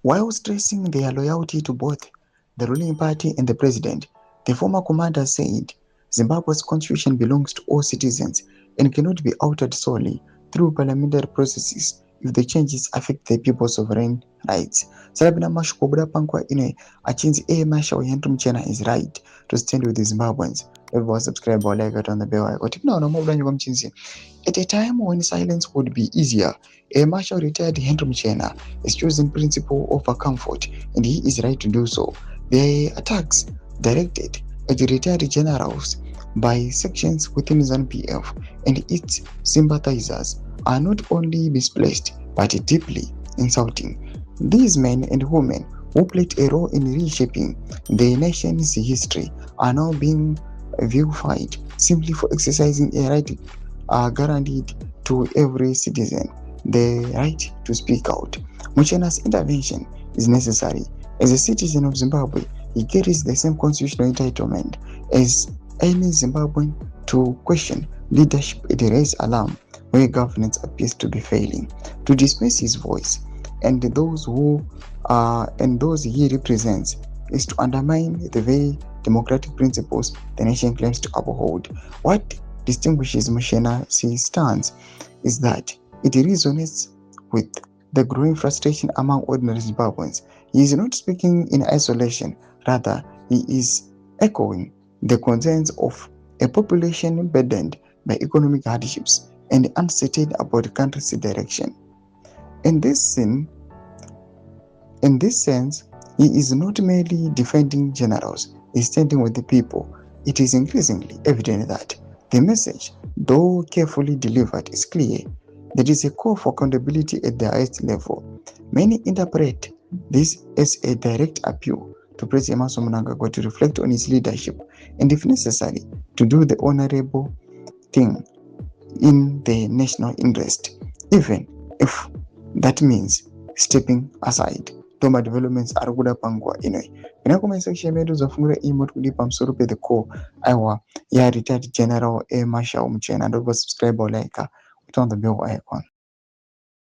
While stressing their loyalty to both the ruling party and the president, the former commander said Zimbabwe's constitution belongs to all citizens and cannot be altered solely through parliamentary processes if the changes affect the people's sovereign rights. Sarabina mashikobuda pankwa ine achinzi Marshal Henry Muchena is right to stand with the Zimbabweans. Everyone subscribe or like it on the bell icon. No, no, more than you mchinzi. At a time when silence would be easier, a Marshal retired Henry Muchena is choosing principle over comfort, and he is right to do so. The attacks directed at the retired generals by sections within ZANU-PF and its sympathizers are not only misplaced but deeply insulting. These men and women who played a role in reshaping the nation's history are now being vilified simply for exercising a right guaranteed to every citizen, the right to speak out. Muchena's intervention is necessary. As a citizen of Zimbabwe, he carries the same constitutional entitlement as any Zimbabwean to question leadership and raise alarm where governance appears to be failing, to dismiss his voice and those he represents is to undermine the very democratic principles the nation claims to uphold. What distinguishes Mushena's stance is that it resonates with the growing frustration among ordinary Zimbabweans. He is not speaking in isolation, rather, he is echoing the concerns of a population burdened by economic hardships and uncertain about the country's direction. In this sense, he is not merely defending generals, he is standing with the people. It is increasingly evident that the message, though carefully delivered, is clear. There is a call for accountability at the highest level. Many interpret this as a direct appeal to President Mnangagwa to reflect on his leadership and, if necessary, to do the honorable thing in the national interest, even if that means stepping aside. Toma developments are good pangwa inoi. Ina kuma section medu zafungura imo tulipa msuru pe the call aiwa ya retired general Marshal Muchena and over subscribe or like on the bell icon.